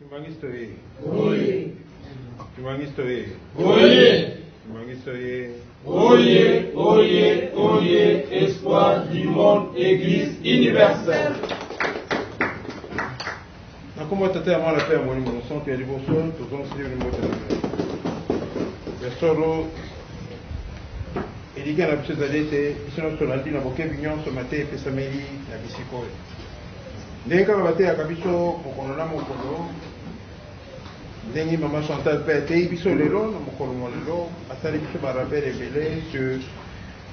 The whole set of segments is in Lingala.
Kimangistoye. Oye. Kimangistoye. Oye. Kimangistoye. Oye, oye, oye, espoir du monde, Église universelle. Nakumwa tata amala pe amoni monoson pe liboso tozon sili ni mota na. Yasoro elika na biso zalete biso so landi na boke binyon so mate pe sameli na bisiko. Ndeka babate akabiso mokono na mokolo. Ndenge maman Chantal pe te biso lelo na mokolo mo lelo asali biso ba rappel ebele sur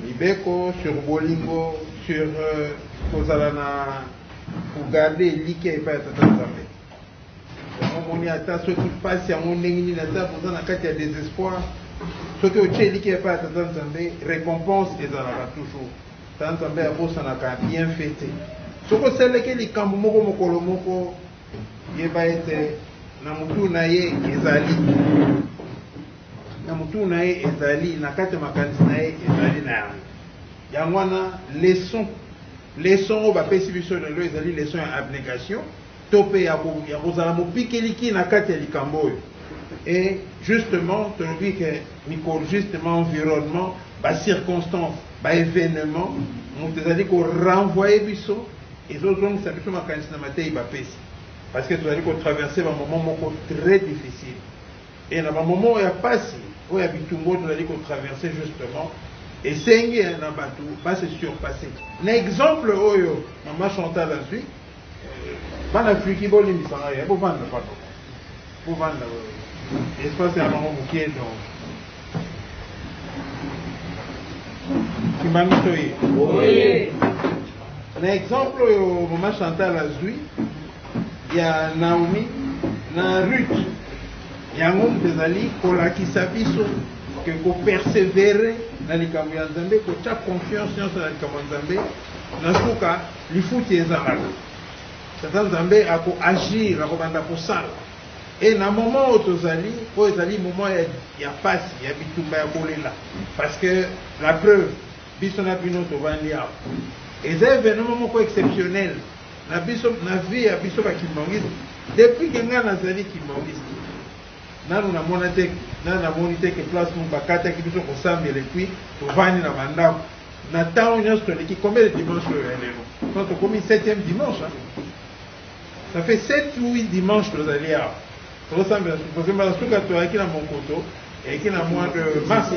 Mibeko, sur Bolingo, sur Kozalana pour garder l'Ike et pas être ensemble. On y attend ce qui passe, il y a un négligé là-dedans, pour ça, quand il y a désespoir, ce que tu es l'Ike et pas être ensemble, récompense et ça n'a toujours. Tant ensemble, à vous, ça n'a qu'à bien fêter. Ce que c'est le que les Kambumoko Mokolomoko, il va être Namutu Naye Ezali. Namutu Naye Ezali, Nakate Makansi Naye Ezali Naye. Yangwana, leçon au bapesi biso lelo ezali leçon ya abnégation topé ya kozala mopikeliki na kati ya likambo. Et justement tolobi ke mikolo justement environnement ba circonstance ba événement moto ezali ko renvoyer biso ezozongisa biso makanisi na matei bapesi parce que tozali ko traverser ba moment moko très difficile et na ba moment ya pasi oyo ya bitumbo tozali ko traverser justement. Et c'est un bateau, pas se surpasser. Un exemple, oyo, maman Chantal a su, pas la pluie qui vole les missions, il faut vendre, pardon. Pour vendre, l'espace est un moment qui est donc. Qui m'a mis Oui. un exemple, oyo, maman Chantal a su, il y a Naomi, na Ruth, il y a un homme des alliés, qui s'abisso, que vous persévérer dans les camps de Nzambe, que tu as confiance dans les camps de Nzambe, dans ce cas, il faut que tu aies un Nzambe à agir, à ça. Et dans le moment où tu es allé, moment il y a pas, il y a bitumba là. Parce que la preuve, bisona pino to vandia. Et c'est un événement exceptionnel. La vie à biso ba kimangis. Depuis que nga nazali kimangis. Nanu na monate na monite que place mon bakata qui biso kosambela et puis to vani na bandako. Na tawo nyos to leki combien de dimanches le lelo. Quand on commis 7e dimanche. Hein? Ça fait 7 ou 8 dimanches que vous allez à. Parce que ma souka to aki na mon koto et qui na mois de mars,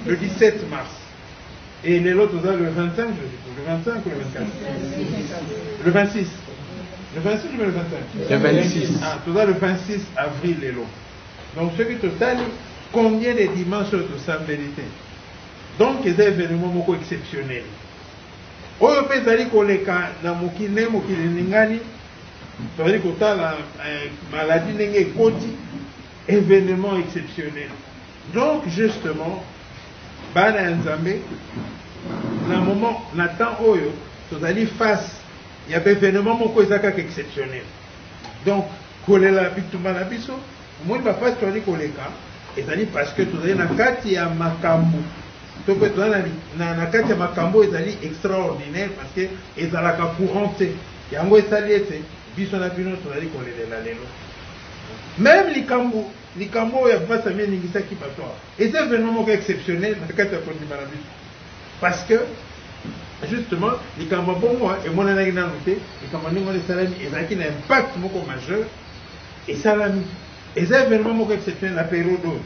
le 17 mars. Et les autres le 25, je dis, le 25 ou le 24? Le 26. Le 26 ou le 25? Le 26. Ah, tout ça le 26 avril les lots. Donc ce qui total, combien de dimanches de samedi? Donc c'est un événement beaucoup exceptionnel. Oyo pe zali koleka na mokine mokile ningani, zali kotala maladie ndenge ekoti, événement exceptionnel. Donc justement, bana nzambe na moment na temps oyo tozali face il y a un événement moko ezaka exceptionnel. Donc kolela bitumba na biso moi ba face tozali koleka ezali parce que tozali na kati ya makambo to pe tozali na kati ya makambo ezali extraordinaire parce que ezalaka couranté yango esali ete biso na bino tozali kolelela lelo même likambo ya basa mie ningisaki bato et c'est événement exceptionnel na kati ya kondima na biso parce que justement likambo bongo emonanaki nanu te likambo ndenge wana esalami ezalaki na impact moko majeur esalami eza événement moko exceptionnel na période oyo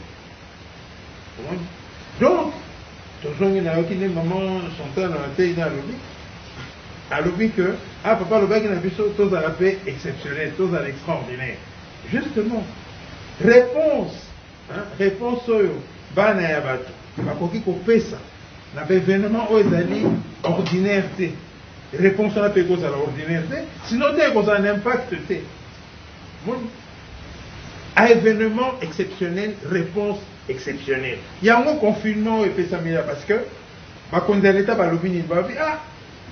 donc tozongi nayoki nde maman Chantal na matei na alobi que ah papa alobaki na biso tozala mpe exceptionnel tozala extraordinaire justement réponse oyo bana ya bato bakoki kopesa na événement oyo ezali ordinaire te réponse wana mpe ekozala ordinaire te sinon te ekozala na impact te à événement exceptionnel réponse exceptionnelle yango confinement oyo epesamila parce que bakonzi ya leta balobi nini babi ah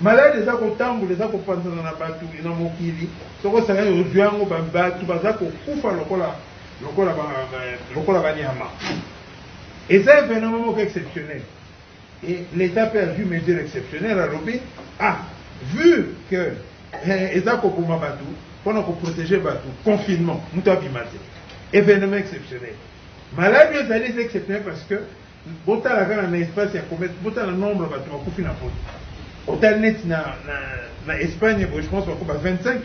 malade eza kotambola eza kopanzana na bato na mokili soko osangani ozwi yango bato baza kokufa lokola banyama eza événement moko exceptionnel. Et l'État peut avoir une mesure exceptionnelle à l'OBI. Ah, vu que Ezako Pumabatou, pour protéger le confinement, nous avons événement exceptionnel. Maladie est exceptionnelle parce que si la a un espace, il y a un nombre de bâtiments qui sont autant net en Espagne, je pense qu'il y a 25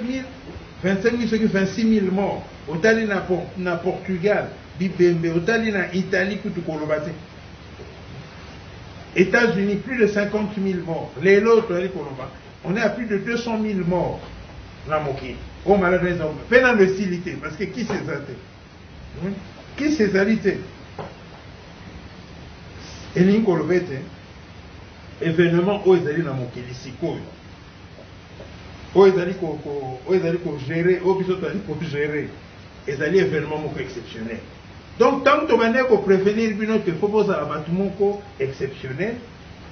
000, 26 000 morts. Autant en Portugal, autant en Italie, États-Unis, plus de 50 000 morts. Les autres, on est à plus de 200 000 morts. La moquée. Oh, malheureusement, fais dans le silité, parce que qui s'est zalité? Qui s'est zalité? Et l'incolobete, événement où ils allaient dans mon kélisiko. Où ils allaient pour gérer, où ils allaient pour gérer. Ils allaient événement exceptionnel. Donc, tant que vous pour prévenir qu'il faut poser un bâtiment exceptionnel,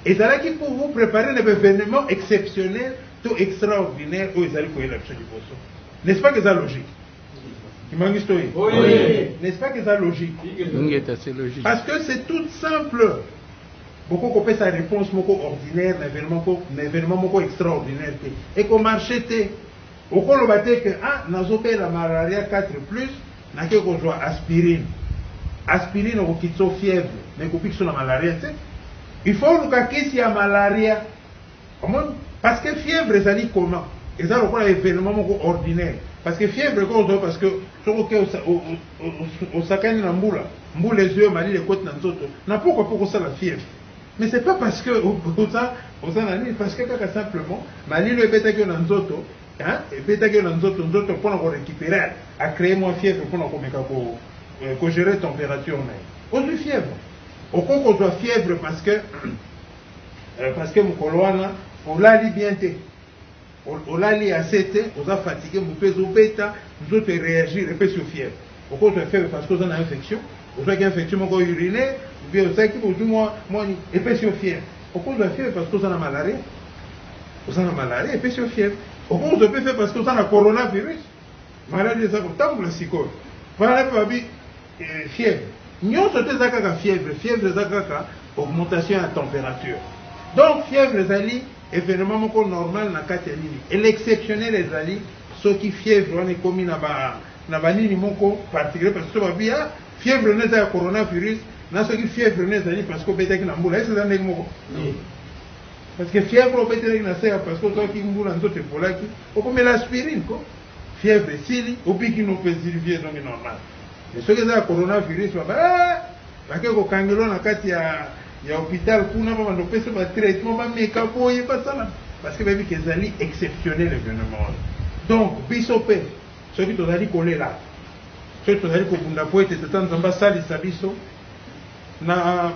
ils allaient pour vous préparer un événement exceptionnel, tout extraordinaire, où ils allaient pour l'élection du poisson. N'est-ce pas que c'est logique? Oui. N'est-ce pas que c'est logique? Parce que c'est tout simple. Beaucoup qu'on fait sa réponse ordinaire, un événement extraordinaire. Et qu'on marchait, au cours de que, nous avons la malaria 4+, nous avons joué aspirine. Aspirine, on quitte la fièvre, mais on quitte la malaria. Il faut qu'il y ait malaria. Parce que fièvre, ça dit comment? Et ça, on a événement ordinaire. Parce que fièvre, parce que au sakani na mboula, mboula les yeux, mali les côtes na nzoto. Na pourquoi ça la fièvre? Mais c'est pas parce que parce que simplement, mali le bêta que na nzoto, bêta que na nzoto pour récupérer, à créer moins fièvre pour gérer température. On a fièvre. Au coup qu'on doit fièvre parce que mon coloana, on l'a dit bien. On l'a lié à 7, on a fatigué, on peut bêta, nous autres réagir et puis sur fièvre. Pourquoi on fait parce qu'on a une infection, on a une infection urinaire, ou bien on sait qu'il faut du moins, et puis sur fièvre. Pourquoi on a fièvre parce qu'on a la malaria, on a la malaria et puis sur fièvre. Pourquoi on peut faire parce qu'on a le coronavirus, maladie de ça, tant que le psychose. Voilà, fièvre. Nous avons fièvre, fièvre c'est augmentation de la température. Donc, fièvre, c'est événement normal na kati ya nini et l'exceptionnel ezali soki fièvre on est commis na ba nini moko particulier parce que babia fièvre neza ya coronavirus na soki fièvre neza ali parce que betaki na mbula c'est ndenge moko parce que fièvre betaki na ça parce que soki mbula nzote polaki okomela aspirine ko fièvre sili opiki no pesili vie donc normal mais soki za coronavirus ba ke ko kangelo na kati ya hôpital kuna ba ndopesa ba traitement ba meka boye ba sala parce que baby kezali exceptionnel événement. Donc bisope ceux qui tozali kolela ceux qui tozali kobunda poete tetanzamba sali sabiso na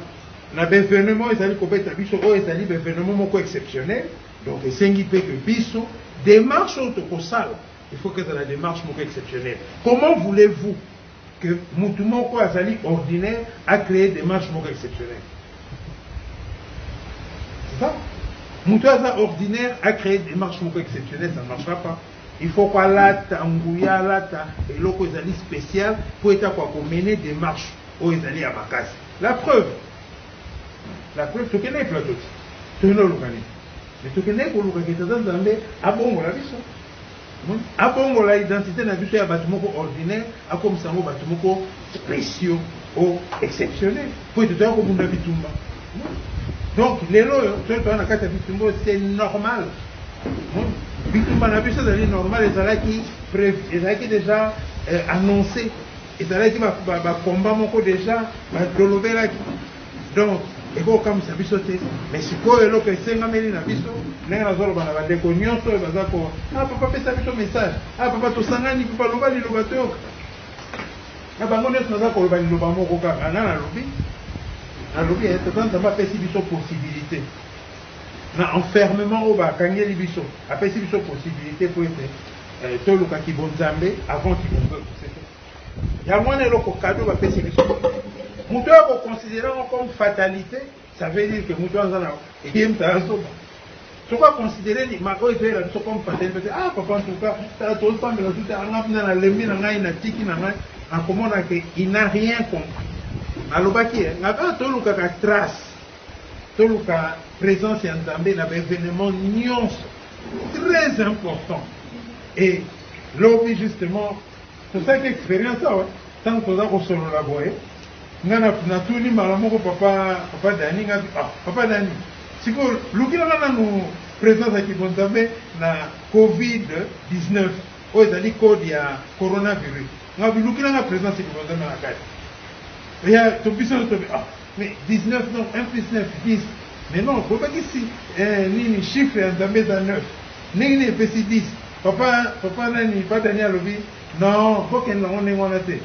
événement ezali kobeta biso o ezali événement moko exceptionnel. Donc esengi pe que biso démarche auto kosala il faut que dans la démarche moko exceptionnelle. Comment voulez-vous que mutu moko azali ordinaire a créé des démarches moko exceptionnelles? Moutaza ordinaire a créé des marches exceptionnelles, ça ne marchera pas. Il faut qu'on lata, angouya, lata, et l'autre est spécial pour être quoi pour mener des marches où ils allaient à Makas. La preuve, tu connais pas tout. Tu ne le connais. Mais tu connais pour le connaître dans Zambé, à Bongo la vision. À Bongo la identité n'a vu à bâtiment ordinaire, à comme ça un bâtiment spéciaux ou exceptionnel. Pour être dans le Bitumba. Donc, les lois, c'est normal. Bitumba n'a plus ça, c'est normal, et ça qui déjà annoncé, et ça qui va combat déjà, va développer là. Donc, il faut comme ça, mais si quoi, il que c'est un méli, n'a pas de cognon, papa fait ça, message. Papa, tu s'en as ni pas le bateau. Papa, on est dans un colbani, le bamon, au cas, un an à l'objet. Alobi ça va faire une possibilité. Na enfermement au bas, quand il y a des biso, après c'est une possibilité pour être tout le cas qui bon zambé avant qu'il bombe. Il y a moins de locaux cadeaux va faire biso. Moutoua pour considérer comme fatalité, ça veut dire que moutoua en a et bien t'as un saut. Tu vas considérer les marques et la comme fatalité. Ah papa en tout cas, t'as tout le temps de la tout à la lemine na ina tiki na en comment il n'a rien compris. Alobaki, n'a pas tout le cas trace, tout le cas présence en Zambie, n'a pas événement nuance très important. Et L'objet justement, c'est ça qui est expérience, ouais. Tant que ça, on se la voit. On a tout dit, maman, papa Dani, papa Dani. Si vous voulez, nous présence qui vont savoir la COVID-19, ou c'est-à-dire code de coronavirus. On a vu la présence qui vont savoir la carte. Il y a tout puissant de mais 19, non, 1 plus 9, 10. Mais non, il ne faut pas qu'ici, ni chiffre est en 9. Ni petit 10. Papa Dani, pas Daniel Lobi. Non, il faut qu'il y ait un été.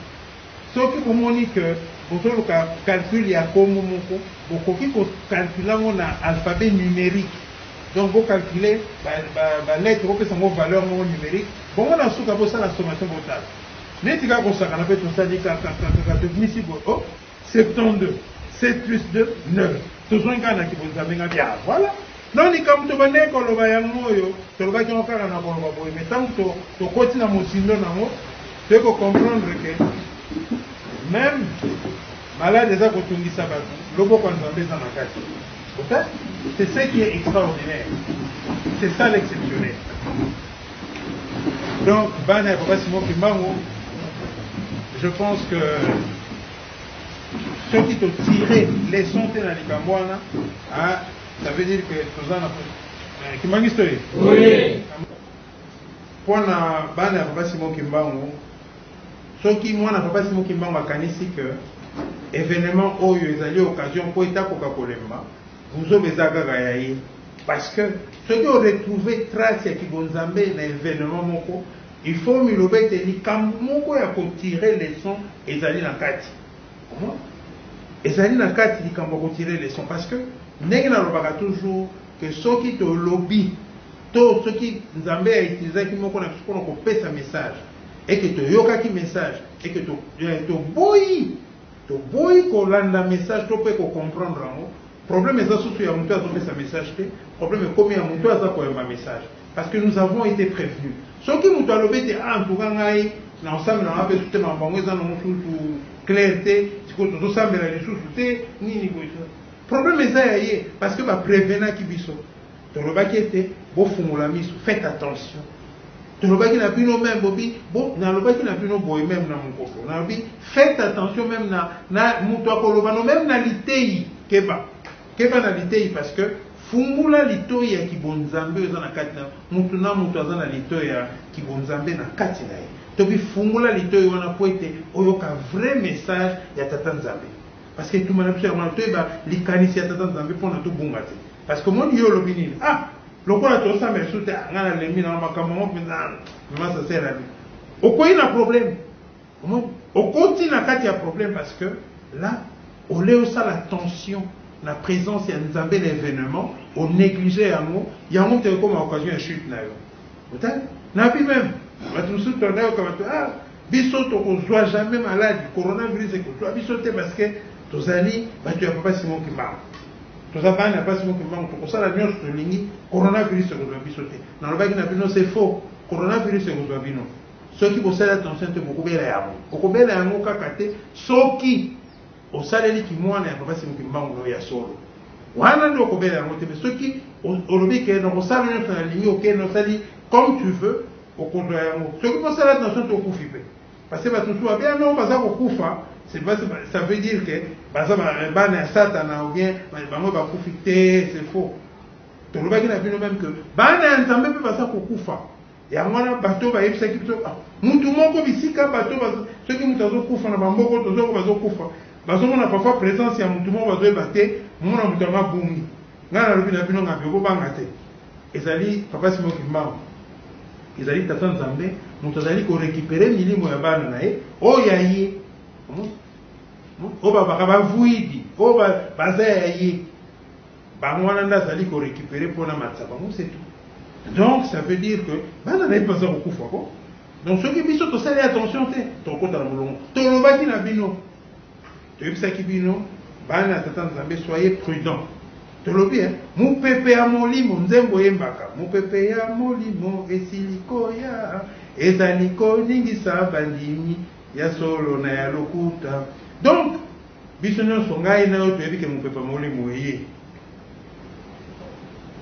Sauf que pour moi, que pour le calcul, il y a comme beaucoup qui calculer l'alphabet numérique. Donc, vous calculez la lettre, vous faites une valeur numérique. Bon, on a sous la sommation totale. Mais si vous avez tout ça, oh, 72, 7 plus 2, 9. Tout ce qui est bien. Voilà. Non, ni comme tu vas naître, tu vas faire un peu mais tant que tu continues à me tu peux comprendre que même malade des actes de sabat, le beau quand on est dans la carte. C'est ce qui est extraordinaire. C'est ça l'exceptionnel. Donc, je pense que ceux qui t'ont tiré les sons de la Licamboana, ça veut dire que tu as qui m'a histoire. Oui. Pour na bana papa Simon Kimbango, ceux qui moi na papa Simon Kimbango makanisi que événement oyo ezali occasion pour eta kokakolemba, vous avez zagayaye parce que ceux qui ont retrouvé trace ya Kibonzambe na événement moko, il faut milobe te li kamoko ya ko tirer les sons ezali na kati. Comment? Ezali na kati li kamoko tirer les sons parce que ndenge na lobaka toujours que ceux qui te lobby, tous ceux qui Nzambe a utilisé qui moko na pour ko pesa message et que te yoka ki message et que to boy ko landa message to peut ko comprendre en problème est ça surtout ya mutu azo pesa message te problème est comme ya mutu aza ko yamba message parce que nous avons été prévenus ceux qui mutu alobete en tout cas ngai na ensemble na ape tout na bango za no mutu clarté siko to sambela les sous te nini ko ça problème est ça parce que ba prévenant ki biso to lobaki était bo fumula miso faites attention to lobaki na bino même bobi bo na lobaki na bino boy même na mukoko na lobi faites attention même na mutu akoloba no même na litei keba na litei parce que fumula litoi ya Kibonzambe oza na kati na mutu aza na litoi ya Kibonzambe na kati na ye tobi fumula litoi wana po ete oyoka vrai message ya tata Nzambe parce que tout le monde a besoin de likanisi ya tata Nzambe mpona tobunga te parce que moi yo lobi nini lokola tosamba esute ngana lembi na makambo mo mpenza mama ça sert à lui okoyi na problème okoti na kati ya problème parce que là au lieu ça la tension la présence ya Nzambe l'événement au négligé yango te comme occasion ya chute na yo peut-être na puis même bato musu tonda yo comme biso to kozwa jamais malade coronavirus et kozwa biso te parce que tozali bato ya papa Simon Kimbango tozabana papa Simon Kimbango to kosala nyonso tolingi coronavirus ekozwa biso te na lobaki na bino c'est faux coronavirus ekozwa bino soki bosala attention te bokobela yango kaka te soki osaleli kimwana ya papa Simon Kimbango ya solo wana ndio okobela yango te soki olobi ke na kosala nyonso na lingi okende osali comme tu veux okozwa yango soki bosala attention te okufi pe parce que bato mosusu babia no baza kokufa ça veut dire que baza bana ya satana ou bien bango bakufi te c'est faux tolobaki na bino même que bana ya Nzambe mpe baza kokufa yango wana bato bayebisaki biso mutu moko bisika bato soki mutu azokufa na bamboko tozoko bazokufa bazomona parfois présence ya mutu moko bazoyeba te mona mutu yango abungi ngai nalobi na bino ngapi okobanga te ezali papa Simon Kimbango ezali tata Nzambe mutu azali korécupere milimo ya bana na ye oyo ya ye oyo babaka bavuidi oyo baza ya ye bango wana nde azali korécupere mpona matisa bango c'est tout donc ça veut dire que bana na ye baza kokufa ko donc soki biso tosali attention te tokota na molongo tolobaki na bino toyebisaki bino bana ya tata Nzambe soyez prudent tolobi mupepe ya molimo nzembo yembaka mupepe ya molimo esilikoya ezali koningisa bandimi ya solo na ya lokuta donc biso nyonso ngai na yo toyebi ke mupepe ya molimo eye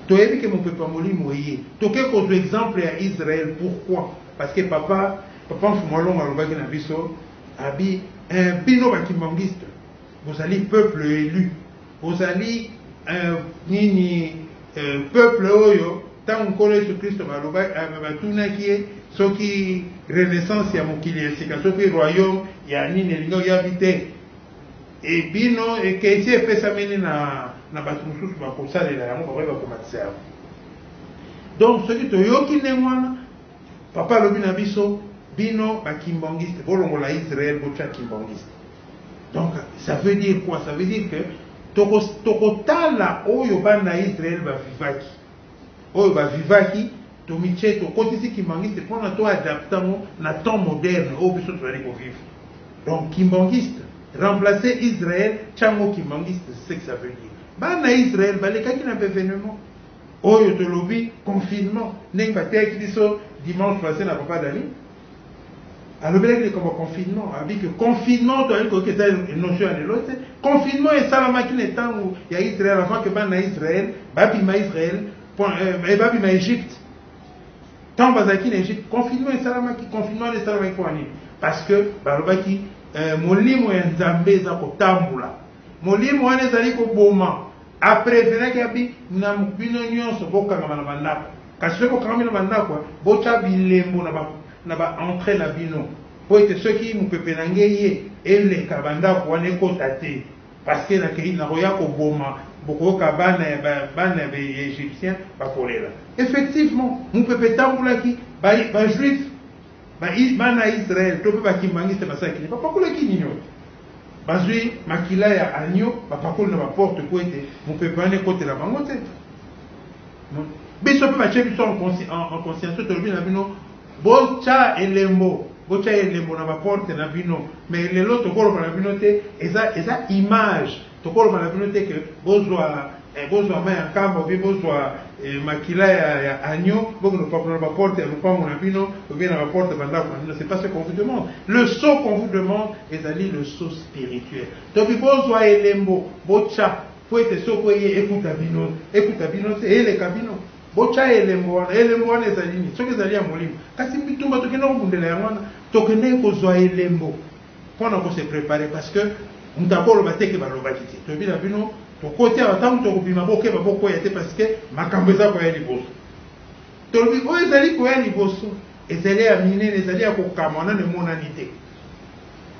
toyebi ke mupepe ya molimo eye toke kozwa exemple ya Israël pourquoi parce que papa Fumolong alobaki na biso abi bino bakimbangiste bozali peuple élu bozali nini peuple oyo ntango nkolo yesu kristo batunaki ye soki renaissance ya mokili ya sika soki royaume ya nini elingi oyabi te ebino ekesi epesamini na bato mosusu bakosalela yango bakoki bakomatisa yango donc soki toyoki ndenge wana papa alobi na biso bino bakimbangiste bolongola Israël botya kimbangiste. Donc ça veut dire quoi? Ça veut dire que tokotala oyo bana Israël bavivaki oyo bavivaki tomiche tokotisi kimbangiste mpona toadaptango na temps moderne oyo biso tozali kovivre. Donc kimbangiste remplacer Israël tyango kimbangiste, c'est ce que ça veut dire. Bana Israël balekaki na bévénement oyo tolobi confinement ndenge bateyaki biso dimanche passé na papa Dani alobelaki comme confinement abi que confinement toyali koyoka eza notion ya lelo te confinement esalamaki na ntango ya Israël avant que bana Israël babima Israël babima Égypte ntango bazalaki na Égypte confinement esalamaki mpo nini parce que balobaki molimo ya Nzambe eza kotambola molimo wana ezali koboma aprevenaki abi na bino nyonso bokangama na bandako kasi soki okangami na bandako botya bilembo na baentrée na bino po ete soki mopepe na ngai ye eleka bandako wana ekota te parceke nakoya koboma bokoyoka bana ya baégyptien bakolela effectivement mopepe etambolaki bajuif bana Israël to mpe bakimbangiste basalaki bapakolaki nini oyo bazwi makila ya agneau bapakoli na baporte po ete mopepe wana ekotela bango te biso mpe batie biso en conscience tolobi na bino botya elembo na baporte na bino mais lelo tokoloba na bino te eza image tokoloba na bino te ke bozwa mai ya nkamba obi bozwa makila ya agneau bokende pakola na baporte ya lopango na bino obi na baporte bandako na bino c'est pas ce qu'on vous demande. Le saut qu'on vous demande ezali le saut spirituel tobi bozwa elembo botya po ete soko eye ekuta bino te eleka bino botya elembo wana ezali nini soki ezali ya molimo kasi bitumba tokende kobundela yango wana tokende kozwa elembo mpona kose prépare parce que moto akoloba teke balobaki te toyebi na bino tokoti awa ntango tokobima bokeba bokoya te parce que makambo eza koya liboso tolobi oyo ezali koya liboso ezali ya minene ezali ya kokama wana emonani te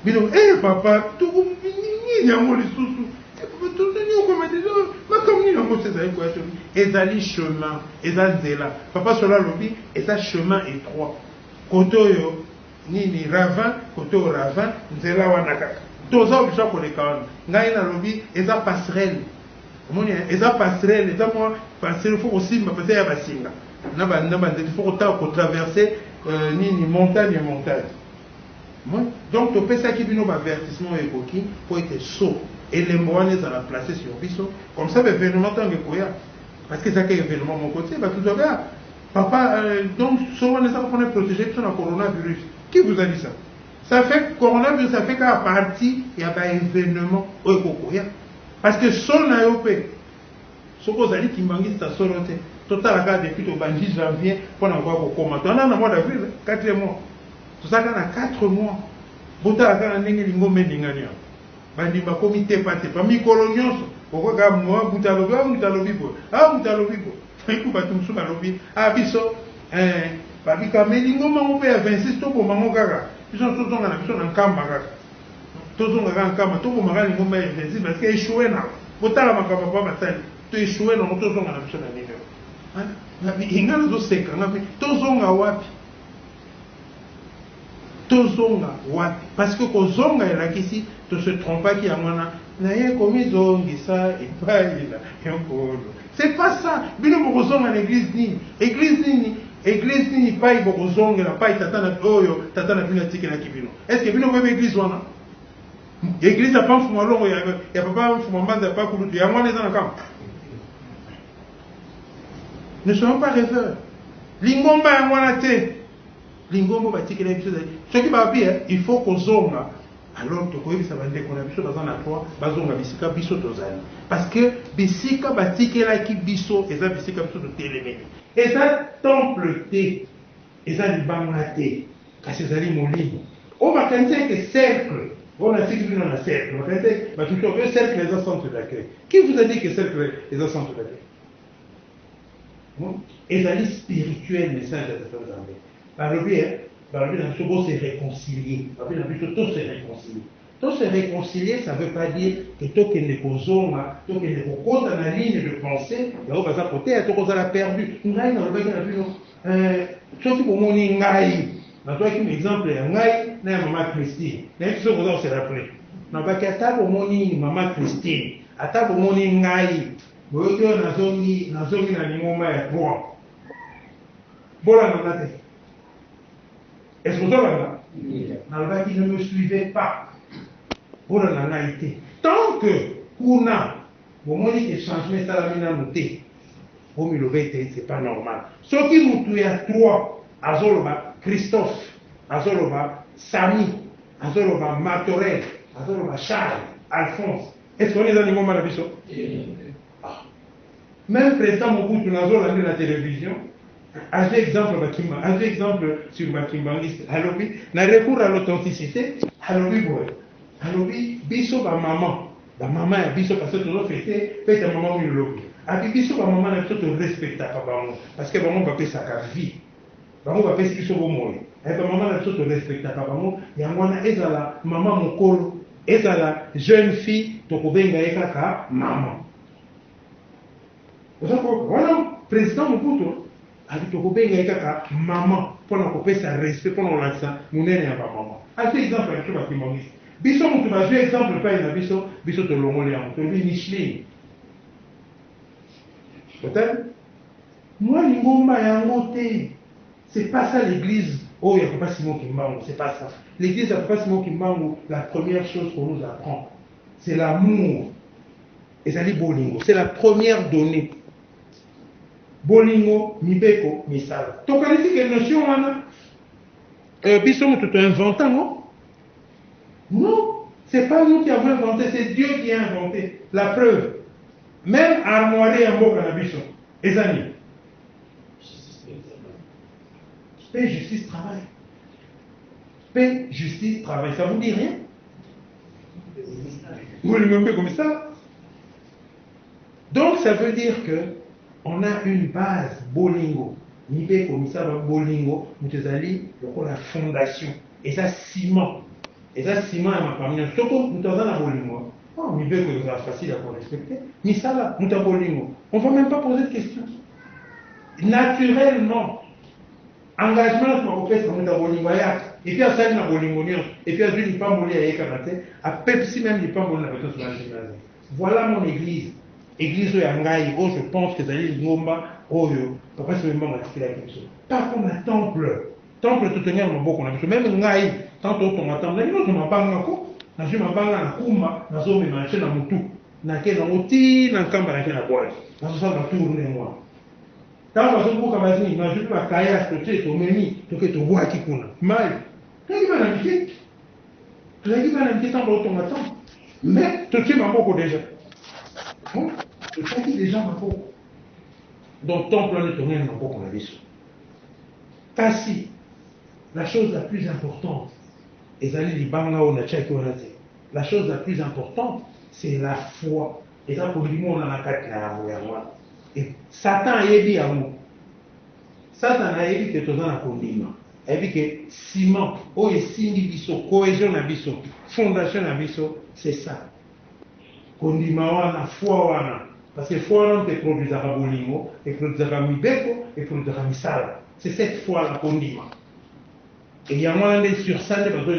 bino papa tokominini yango lisusu ezali chemin eza nzela papa sola lobi eza chemin étroit kote oyo nini ravin kote oyo ravin nzela wana kaka toza obisa koleka wana ngai nalobi eza passerelle omoni eza passerelle eza mwa passerelle fo kosimba pete ya basinga na banzela fo kotaka kotraverse nini montagne donc topesaki bino bavertissement oyo ekoki po ete so elembo wana ezala placé sur biso comme ça l'événement ntango ekoya parce que ezaka événement moko te bato tozobea papa donc so wana ezaka mpona protéger biso na coronavirus qui vous a dit ça? Ça fait coronavirus ça fait kaka partie ya baévénement oyo ekokoya parce que so na yo mpe soki ozali kimbangisa solo te totalaka depuis tobandi janvier mpona koya kokoma toana na mois d'avril 4e mois tozalaka na 4 mois botalaka na ndenge lingombe endingani yango bandimba komi te pate pa mikolo nyonso okoka mwa butalobi bo iku bato mosusu balobi biso babikame lingomba ngo mpe ya 26 tobomango kaka biso tozonga na biso na nkamba kaka tozongaka nkamba tobomaka lingomba ya 26 parce que échoué na botala makambo pa basali to échoué nango tozonga na biso na nini inga nazosekanga mpe tozonga wapi parce que kozonga elakisi to se trompaki yango wana naye komizongisa epai na yokolo c'est pas ça bino bokozonga na église nini pai bokozongela pai tata na bino atikelaki bino est ce que bino koyeba église wana église ya pa mfuma longo ya papa mfuma mbanza ya pa kulutu yango wana eza na kama ne soyons pas rêveurs lingomba yango wana te lingombo batikela biso soki babi il faut kozonga alors tokoyebisa bandeko na biso baza na toi bazonga bisika biso tozali parce que bisika batikelaki biso eza bisika biso totelemeli eza temple te eza libanga te kasi ezali molimo oyo bakanisi ke cercle on a dit que dans un cercle. Le cercle est un centre d'accueil. Qui vous a dit que le cercle est un centre d'accueil? Et ça dit spirituel message de la famille. Par le biais, se réconcilier. Par le biais, tout se réconcilier. Tout se réconcilier, ça ne veut pas dire que tout ce qui est causoma, tout ce qui est dans la ligne de pensée, là où va côté, tout ce qui a perdu. Nous avons tout pour mon ingaï. Dans toi, un exemple, ngai na maman Christine. Na biso ko za se rappeler. Na ba ka ta ko moni maman Christine. Ata ko moni ngai. Boyo ko na zongi na ngoma ya 3. Bola na tête. Est-ce que vous avez na ba qui ne me suivait pas. Bola na naïté. Tant que kuna bomoni que changement ça la mina noté. Bomi le bête c'est pas normal. Ce qui nous tue à 3 azoloba Christophe, Azoloba, Samy, Azoloba, Martorel, Azoloba, Charles, Alphonse. Est-ce qu'on est dans les moments de la vision? Même président Mobutu Nazola de la télévision, un exemple sur Bakimbaniste, Halobi, n'a recours à l'authenticité, Halobi boy, Halobi, biso ba maman ya biso parce que tout fêté, fête maman ou lobi. Abi biso ba maman na tout respecte pas parce que maman va payer sa vie. Bango va faire ce qu'ils sont au monde. Et bien, maman a tout respecté. Bango, il y a un maman mokolo, et la jeune fille, tokobenga ekaka maman. Voilà, président Mobutu, avec tokobenga ekaka maman, pour nous couper sa respect, pour nous lancer, nous n'ayons pas maman. À cet exemple, il y a un petit Biso Mobutu va jouer exemple, pas une biso de l'homoléon, de Michelin. Peut-être? Moi, l'ingomba est en moté. C'est pas ça l'église. Oh, il n'y a pas Simon Kimbangu, c'est pas ça. L'église, il n'y a pas Simon Kimbangu, la première chose qu'on nous apprend, c'est l'amour. Et ça dit Bolingo. C'est la première donnée. Bolingo, Mibeko, Misala. Tu connais quelle notion, Anna? Bisson, tu t'es inventé, non? Non, c'est pas nous qui avons inventé, c'est Dieu qui a inventé. La preuve. Même armoirie en boca na Bisson. Les amis. Paix, justice, travail. Paix, justice, travail. Ça vous dit rien? Vous le comme ça? Donc ça veut dire que on a une base Bolingo. Nibe comme ça, Bolingo, Moutezali, la fondation. Et ça, ciment. Et ça, ciment, elle m'a parmi nous. Surtout, nous avons la Bolingo. Oh, Nibe, c'est facile à respecter. Mais ça, là, nous avons Bolingo. On ne va même pas poser de questions. Naturellement, engagement sur le fait que Bolingo et puis à ça na Bolingo et puis à lui il pas mourir à Ekanate à Pepsi même il pas mourir à sur la gymnase. Voilà mon église. Église où Yangai, où je pense que c'est l'Ingomba, où papa c'est même pas la quelque chose. Par contre le temple tout tenir mon beaucoup on a même Ngai tant on attend là nous ma banga ko na je ma banga na kuma na zo me marcher na mutu na ke na oti na kamba na ke na boîte. Na so ça tourner moi. Tant que vous avez dit, je ne pas cailler ce que tu meni, tu que tu vois qui kuna. Mal. Qu'est-ce que tu vas dire? Tu vas dire tant que attends. Mais tu sais beaucoup déjà. Tu sais déjà beaucoup. Donc ton plan de tourner n'a beaucoup la vie. Kasi, la chose la plus importante, et la chose la plus importante, c'est la foi. Et ça pour lui, on a la et Satan a dit à nous. Satan a dit que tu as un condiment. Il a dit que ciment, oh et sindi biso, cohésion na biso, fondation na biso, c'est ça. Condiment wana, foi wana. Parce que foi wana te produisera bolingo, et produisera mibeko, et produisera misala. C'est cette foi la condiment. Et il y a un des sur ça, ne vous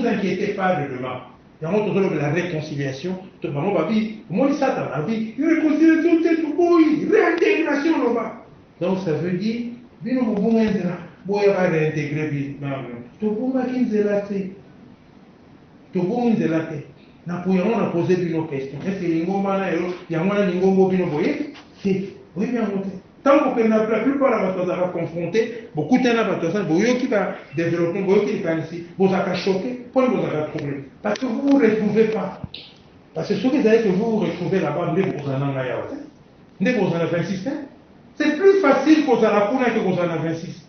inquiétez pas de demain. Il y a un la réconciliation. Moi, Satan a dit, réconciliation, c'est tout beau, réintégration là-bas. Donc ça veut dire, nous pouvons réintégrer. Tout le monde a posé une question. Est-ce que il y a un tant que la plupart de la va confronter, beaucoup de gens qui va développer, beaucoup qui va ici, vous avez choqué, pour vous avez trouvé. Parce que vous ne vous retrouvez pas. Parce que ce que vous avez que vous vous retrouvez là-bas, vous en avez 26 ans. C'est plus facile qu'on a la kuna que qu'on a 26.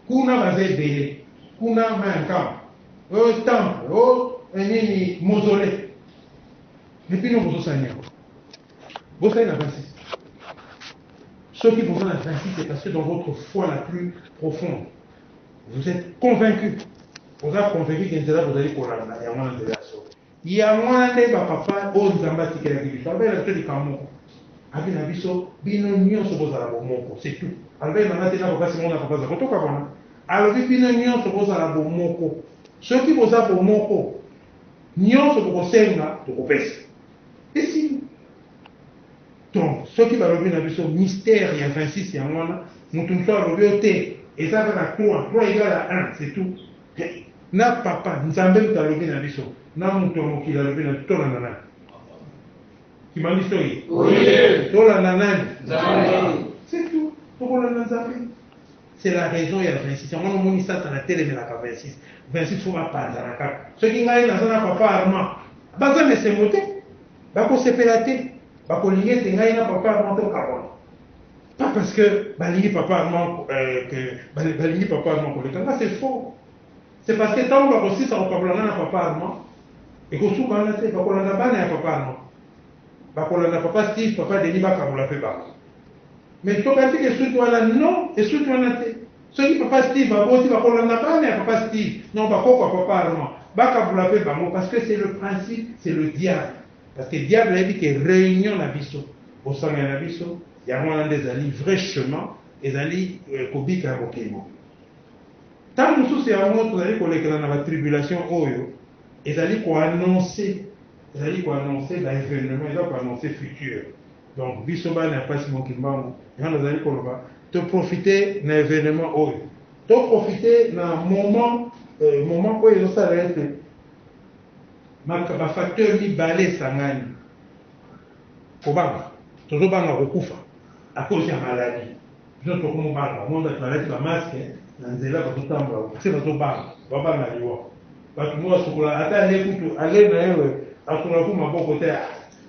Kuna va zébélé, kuna mankam, temple, un mausolée. Et puis nous vous enseignons. Vous savez la 26. Ceux qui vous ont la 26, c'est parce que dans votre foi la plus profonde, vous êtes convaincus. Vous êtes convaincus qu'il y a vous allez pour la il y a moins de papa, on zamba qui est la vie. Avec la tête du Cameroun. Avec la biso, bino nyon se pose à la bomoko, c'est tout. Avec la matinée, papa, c'est mon papa, c'est tout comme ça. Alors, bino nyon se pose à la bomoko. Ceux qui posent à la bomoko, nyon se pose à la bomoko. Et si, donc, ceux qui vont revenir dans le mystère, il y a 26, il y a moins, nous tous nous revenons, et ça va à 3, 3 égale à 1, c'est tout. Na papa, nous avons bien levé dans le son. Na mon tomo qui l'a levé dans tout le nana. Qui m'a dit oui. Tout le nana. C'est tout. Pourquoi le nana? C'est la raison, il y a 26. On a mis ça dans la télé, mais la 26. 26, il faut pas dans la carte. Ceux qui gagnent dans un papa armand, bah, mais c'est monté. Bah, pour se pélater. Bah, pour lier, c'est gagnent un papa armand au carbone. Pas parce que, bah, lier papa armand, bah, lier papa armand pour les cas. C'est faux. C'est parce que tant qu'on aussi ça va pas papa allemand et qu'on souvent là c'est pas qu'on a pas né papa allemand pas qu'on a papa Steve papa Denis ba comme la fait pas mais toi quand tu es sur toi là non et sur toi là ce qui papa Steve va aussi pas qu'on a pas né papa Steve non pas quoi papa allemand ba comme la fait pas parce que c'est le principe c'est le diable parce que le diable a dit que réunion la biso au sein de la biso il y a moins des alliés vrai chemin et alliés kobika bokemo. Tant que nous sommes en train de la tribulation, ils allaient annoncer l'événement, ils allaient annoncer le futur. Donc, Bisoba n'a pas si mon kimbango, ils allaient te profiter de l'événement, te profiter d'un moment où ils ont ça ma facteur ni balai sangani. Kobanga, toujours banga rokufa, à cause de la maladie. Nous avons comme banga, on a maladie la masque. Nanzela batotamba c'est batobanga babanga liwa batu mo sokola ata le kutu ale na yewe akola ku maboko te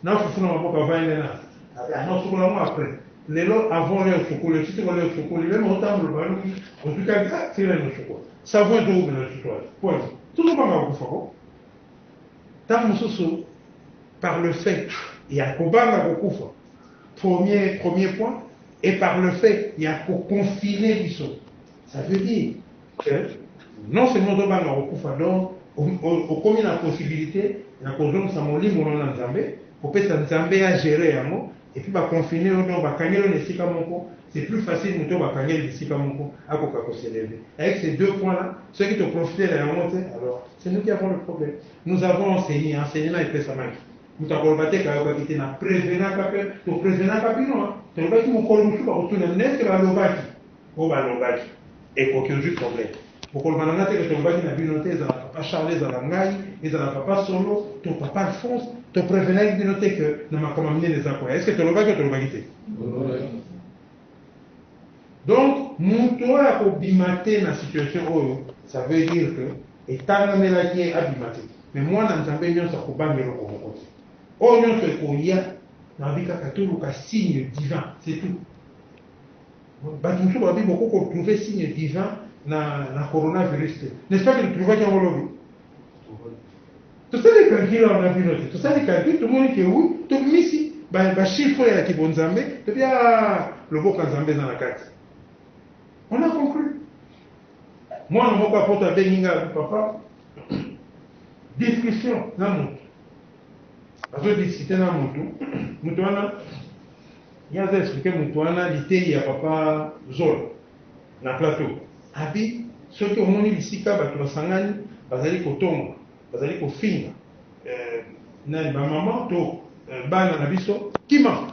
na fufuna maboko vaine na ata no sokola mo après lelo avant le sokola si sokola le sokola même autant le balu en tout cas c'est le sokola ça vaut de ou le sokola point tout le monde va ko tant mususu par le fait il y a kobanga kokufa premier point et par le fait il y a ko confiner biso. Ça veut dire que non seulement on va donc au combien la possibilité la cause ça mon livre on a Nzambé pour que ça Nzambé à gérer un mot et puis va confiner on va gagner le sika moko c'est plus facile nous va gagner le sika moko à quoi s'élever avec ces deux points là ceux qui te profitent de la montée alors c'est nous qui avons le problème nous avons enseigné là il fait ça même nous avons battu quand on va quitter na prévenant capé to prévenant capé non tu vas qui mon colon tout va retourner n'est-ce que la lobaki au balobaki et pour qu'il y ait du problème. Pour que le mananate que ton baki n'a binoté, ils ont papa Charles, ils ont l'angaï, ils ont papa Solo, ton papa Alphonse, te prévenait de noter que ne m'a comme amené les accords. Est-ce que tu l'as que tu l'as donc, mon toit a bimaté dans la situation où ça veut dire que, étant donné la qui est abimaté, mais moi, dans le temps, ça peut pas me le côté. Oh, non, c'est qu'on y a, dans la vie, il y a un signe divin, c'est tout. Batumsu babi beaucoup qu'on trouver signe divin na coronavirus. N'est-ce pas que tu trouves qu'il y a un lobby? Tout ça les calculs on a vu noter. Tout ça les calculs, tout le monde qui est où? Tout le monde ici, bah chiffre là qui bon Zambé, et bien le beau Zambé dans la carte. On a conclu. Moi, on m'a pas porté à Beninga papa. Discussion dans mon. Parce que discuter dans mon tout, nous il y a expliqué Moutouana, l'ité, il y a papa Zol, dans le plateau. Abi, ceux qui ont mis ici, ils ont sangani, bazali kotonga, bazali kofinga. Na maman, to, bana na biso, kima.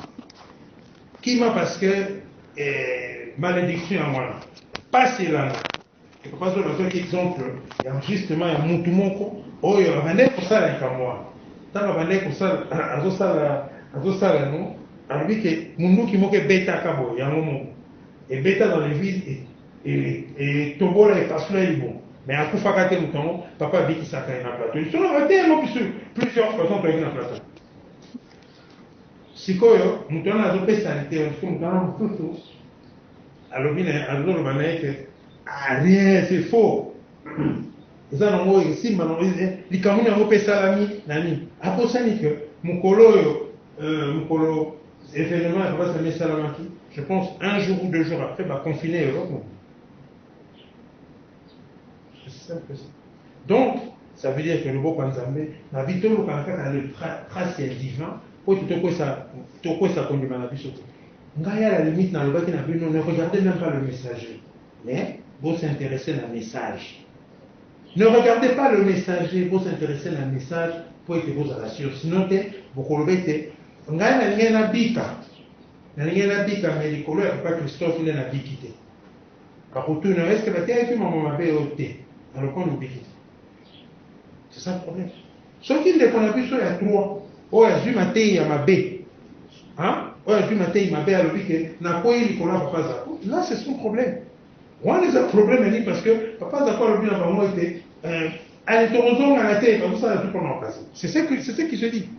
Kima parce que, malédiction à moi. Pas c'est là. Et papa Zol, un exemple, il y a justement, il y a Moutoumoko, oh, il y a un pour ça, il y a moi. Tant qu'il y a un pour ça, à ça, non? Alors dit que mon qui moque bêta cabo, il y a un moment. Et bêta dans les villes et Tobola et Passoula est bon. Mais à Koufakate Mouton, papa dit qu'il s'accroche dans le plateau. Ils sont arrêtés, plusieurs personnes qui sont dans le plateau. sikoyo mutu wana azopesa lite mutu wana mosusu alobi azoloba na ye ke rien c'est faux eza nango esimba nango likambo nini yango mpe esalami na nini aposani ke mokolo oyo mokolo événement ya papa sami esalamaki je pense un jour ou 2 jours après baconfine Europe. C'est simple que ça. Donc ça veut dire que le beau Panzambe na bito lo kanaka le trace divin pour tout ça kondima na biso ngaya la limite na lobaki na bino ne regardez même pas le messager mais vous s'intéressez à message. Ne regardez pas le messager, vous s'intéressez à message pour être vos relations. Sinon, vous colobez, vous avez un bika. Vous avez un bika, mais les couleurs, pas Christophe, il a un bikité. Par contre, est-ce que la terre est maman m'a ôté? Alors, qu'on nous bikité. C'est ça le problème. Ce qui est qu'on a vu, il y a 3. Oh, il y a matin, il y a ma baie. Hein? Oh, il y a matin, il y a ma baie, alors, n'a pas eu les couleurs, papa. Là, c'est son problème. On a des problèmes parce que papa d'accord le bien avant moi était à l'autorisation à la tête comme ça tout pendant place. C'est ce qui se dit.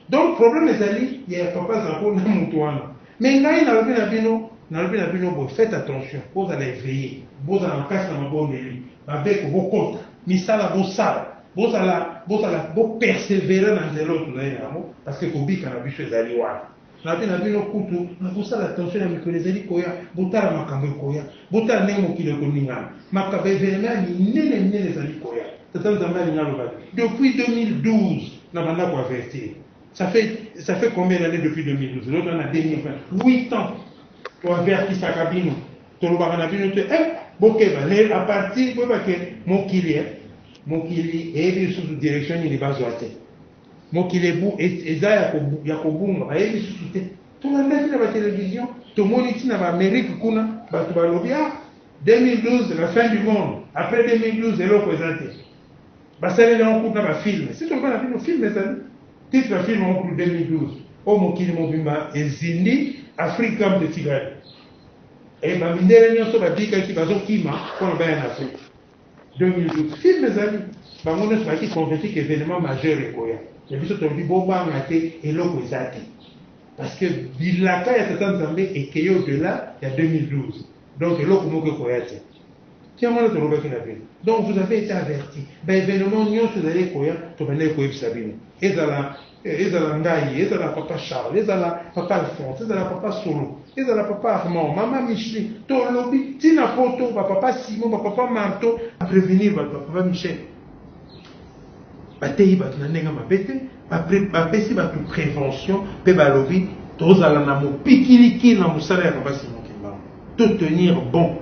Donc problème les alliés il y a papa d'accord na mutuana. Mais là il a le bien bon faites attention vous allez veiller vous allez en casse dans ma bonne nuit avec vos comptes misala vos sala vous allez persévérer dans l'autre parce que kobi kana biso les alliés na bino kutu na kusala attention na mikolo ezali koya botala makambo koya botala ndenge mokili ekoningana makambo événement minene ezali koya tata nzambe alinga loba depuis 2012 na banda ko avertir ça fait combien d'années depuis 2012 l'autre en a 2020 8 ans to avertir sa cabine to loba na bino te bokeba à partir de que mokili et sous direction ni bazoate mokilebu eza ya kobunga bayebi susu te tolanda na télévision tomoni tina ba Amérique kuna bato balobi 2012 la fin du monde après 2012 eloko ezate basaleli yango kuna bafilme si toloba na bino filme ezali titre ya filme yango pour 2012 o mokili mobimba ezindi Afrique comme de cigarette e bamindele nyonso babikaki bazokima mpona baya na Afrique 2012 filme ezali bango nyonso baki convaincu que événement majeur ekoya et puis surtout dit bon bah on et l'eau parce que bilaka ya tata nzambe et au-delà il y a 2012 donc l'eau comme que koyate tiens moi le robaki na vie donc vous avez été averti ben événement nyon vous allez koya to bande ko ebisabino ezala ngai ezala papa Charles ezala papa Alphonse ezala papa Solo ezala papa Armand maman Michel to lobi tina photo papa Simon papa Marto à prévenir papa Michel batei bato na ndenge mabe te bapesi bato prévention mpe balobi tozala na mopikiliki na mosala ya papa Simon Kimbangu to tenir bon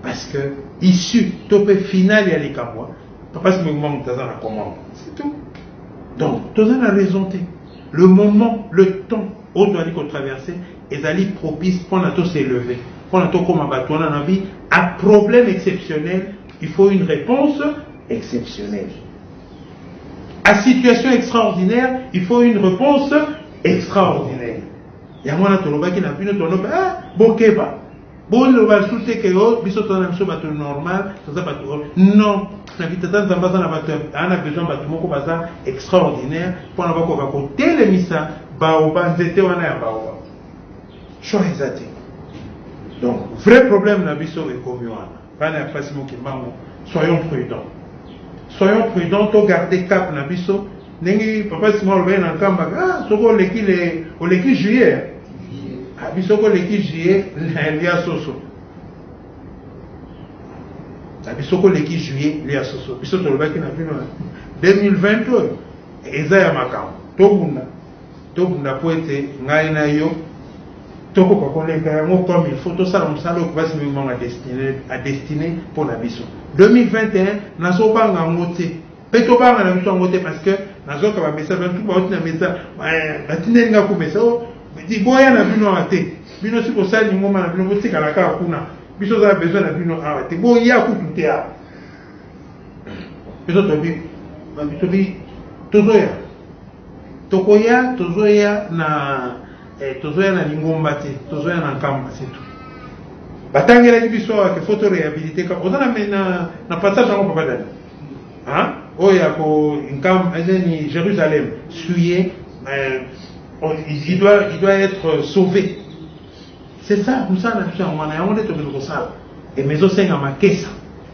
parce que issue to mpe finale ya likambo papa Simon Kimbangu taza na commande c'est tout donc toza na raison te le moment le temps oyo toali kotraverse ezali propice mpona to s'élever mpona tokóma bato wana na vie à problème exceptionnel il faut une réponse exceptionnelle. À situation extraordinaire, il faut une réponse extraordinaire. Il y a un moment qui n'a plus de bokeba. Bon, le va soutenir que biso tona biso bato normal, ça pas non. Na vitata nzamba na bato ana besoin bato moko baza extraordinaire pour na bako bako telemisa ba obanzete wana ya ba. Choix exact. Donc, vrai problème na biso e komi wana. Bana pasi mo kimbango, soyons prudents. Soyons prudents, to garder cap na biso. Nengi papa Simon le na kamba soko leki juillet. Biso ko leki juillet lia soso. Biso ko leki juillet lia soso. Biso to lobaki na bino 2022 eza ya makam. To bunda poete ngai na yo. Toko koleka yango comme il faut to sala msalo ko basi mimanga destiné pour la biso 2021 naso banga ngote pe to banga na biso ngote parce que nazo ka ba message tout ba otina message batine nga ko message di boya na bino ate bino siko sali ngoma na bino botika la ka kuna biso za besoin na bino ate boya ku tute a biso to bi tozoya na tozoya na lingomba te tozoya na nkamba c'est tout batangelaki biso ke photo réhabilité ka ozana na passage yango papa dani oyo ya ko nkamba ezeni Jérusalem suye il doit être sauvé. C'est ça, comme ça, on est tout ça. Et mais aussi dans ma caisse.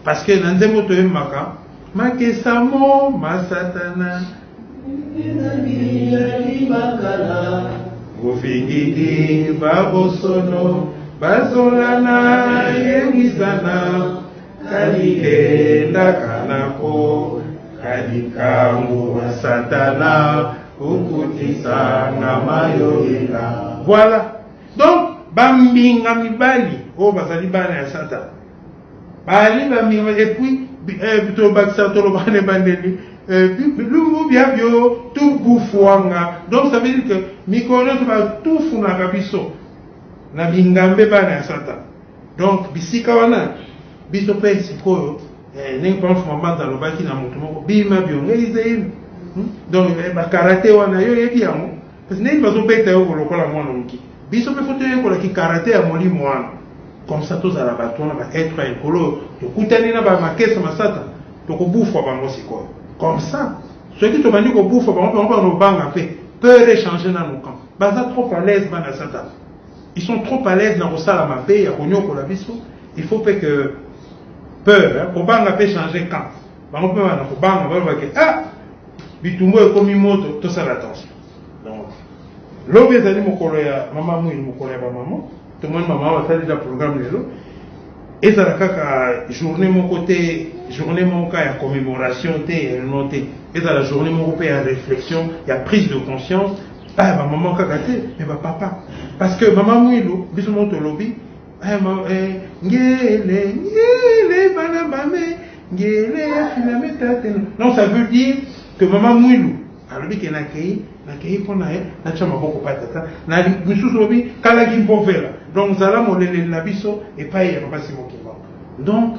Parce que dans un mot, ma caisse mo, ma satana. Ufingidi babosono, bazolana yemisana, kalikenda kanako, kalikangu satana, ukutisa ngamayoyela. Voilà. Donc, bambinga mibali, oh bazali bana ya satan. Bali bambinga, et puis, to baksa to lobane bandeli. Lumbu biabio tout boufouanga. Donc ça veut dire que mikono va tout funaka biso na bingambe bana ya satan. Donc bisika wana biso pe sikoyo nengi pa mfuma dans le baki na mutu moko bima bio ngeize. Donc ba karaté wana yo yebi yango parce que nengi bazo beta yo lokola mwana muki. Biso pe foto yo kola ki karaté ya molimo wana. Comme ça tous à la batona ba être écolo to kutani na ba makesa masata to ko boufwa bango sikoyo. Comme ça, ceux qui te vendent au bouffe, peuvent échanger dans nos camps. Ils sont trop à l'aise dans la Satan. Ils sont trop à l'aise dans le salle à ma paix, il faut que peur, pour pas changer camp. Ah, bitumbo est comme une moto, tout ça l'attention. Donc, l'homme est allé me coller à maman, maman, tout le monde maman va faire le programme de l'eau. Et ça la journée mon côté journée mon cas à commémoration et la journée mon côté à réflexion il y a prise de conscience ah ma maman kakaté mais ma papa parce que maman mouilo bisous to lobby ah ngele bana bame ngele finameta non ça veut dire que maman mouilo alobi ke nakei pona na chama boko patata na bisous lobby kala ki povela donc zala molele na biso et pas ya papa simo ki. Donc,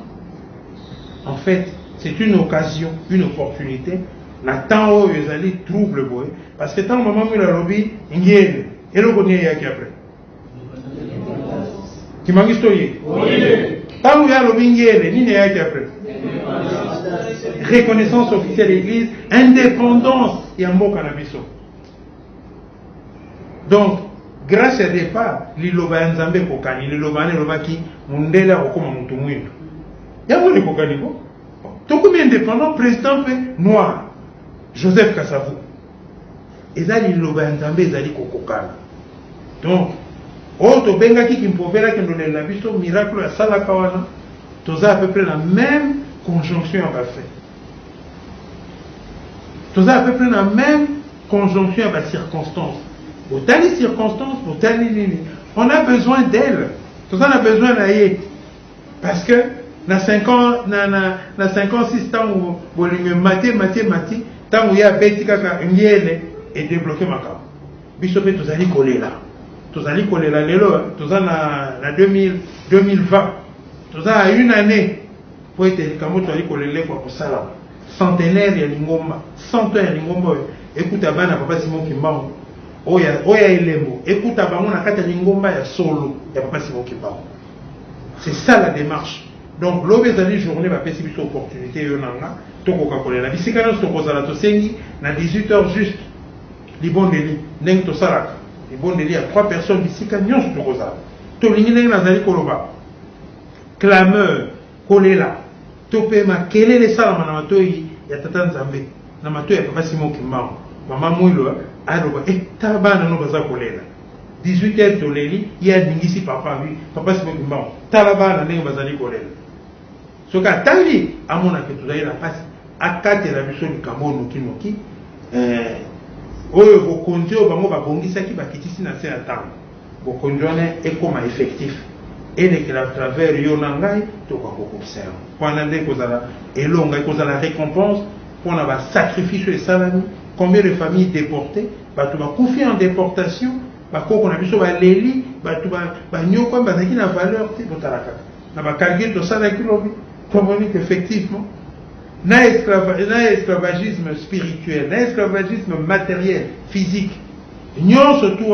en fait, c'est une occasion, une opportunité. Nathan où ils allaient trouble boy, parce que tant maman me l'a lobby, il y a et le bonnet y a qui après. Qui m'a dit tant où il y a lobby, il y a ni y a qui après. Reconnaissance officielle de l'Église, indépendance et un mot cannabis. Donc, grâce à départ, liloba nzambe kokani, liloba ne loba ki mundela okoma mutu mwindu. Yango ni kokani ko. Tokumi indépendant président pe noir. Joseph Kasavu. Ezali liloba nzambe ezali kokokana. Donc, to benga ki kimpovela kendole na biso miracle ya sala kawana. Toza à peu près la même conjonction à fait. Toza à peu près la même conjonction à circonstance. Pour telle circonstance, pour telle ligne, on a besoin d'elle. Tout ça, on a besoin d'elle. Parce que, dans 5 ans, dans 5 ans, 6 ans, où il tant où il y a Betika, et débloqué ma carte. Bishopé, tous allez coller là. Tous allez coller là, tous allez dans 2020. Tous allez une année. Pour être comme tu allez coller là pour ça là. Centenaire, il y a l'ingomba. 100 ans, il y a l'ingomba. Écoute, avant, papa Simon qui m'a Oya Elemo, écoute abango na kata lingomba ya solo, ya papa Simon Kimbao. C'est ça la démarche. Donc l'obésali journée va passer une opportunité yonanga, toko kakole na bisika no sokoza la tosengi na 18h juste. Libondeli, neng to salaka. Libondeli à 3 personnes bisika nyonso tokoza. To lingi neng nazali koloba. Clameur, kolela. Topé ma kelele sala na matoi ya tata Nzambe. Na matoi ya papa Simon Kimbao. Maman Mouilo, alors, et Tabana no baza kolela. 18h toleli, il y a ningisi papa, oui, papa c'est bon. Talabana ne bazali kolela. Ce que tali, à mon avis, tu la passe, à 4 la mission du Cameroun, Noki, vous conduisez au bango, bongisa qui va quitter si na c'est à temps. Vous conduisez et comme effectif. Et que à travers Yonangai, tu vas observer. Pendant que vous allez, et longa, que vous allez la récompense, pour avoir sacrifice et salami. Combien de familles déportées, tu vas confier en déportation, qu'on a vu sur la Léli, tu vas nyoko, tu vas la valeur, tu vas calculer tout ça, tu vas qu'effectivement, na esclavagisme spirituel, na esclavagisme matériel, physique, nyon surtout,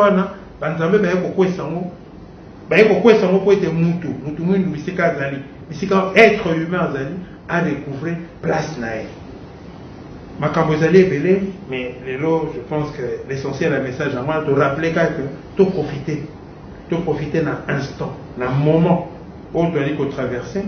banzambe ba yeko sango, pour être mutu mwindu bisika zali, bisika être humain zali, a découvert place nae. makambo ezali ebele, mais lelo je pense que l'essentiel ya message à moi te rappeler que to profiter na instant na moment oyo toali kotraverse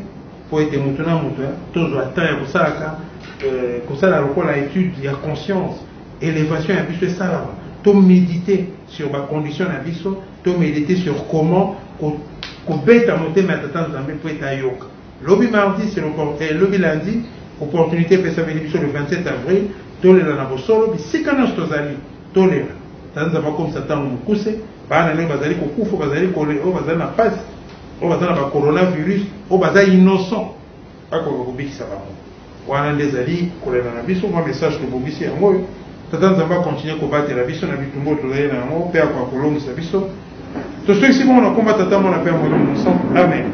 po ete moto na moto tozwa temps ya kosala lokola étude ya conscience, élévation ya biso esalama, to méditer sur bacondition na biso, to méditer sur comment kobeta motema ya tata nzambe po ete ayoka. Lobi mardi, lobi lundi, opportunité pesa veli biso le 27 avril, tolela na bosolo bisika nyonso tozali tolela tata nzambe akomisa ntango mokuse bana ndenge bazali kokufa, bazali oyo bazali na pasi, oyo bazali na bacoronavirus, oyo bazali innocent akoka kobikisa bango wana nde ezali kolela na biso. mwa message tobongisi yango oyo tata nzambe akontinue kobatela biso na bitumba oyo tozali na yango mpe akoka kolongisa biso. tosokisi bongo na komba tata mwana mpe ya molimo mosantu. Amen.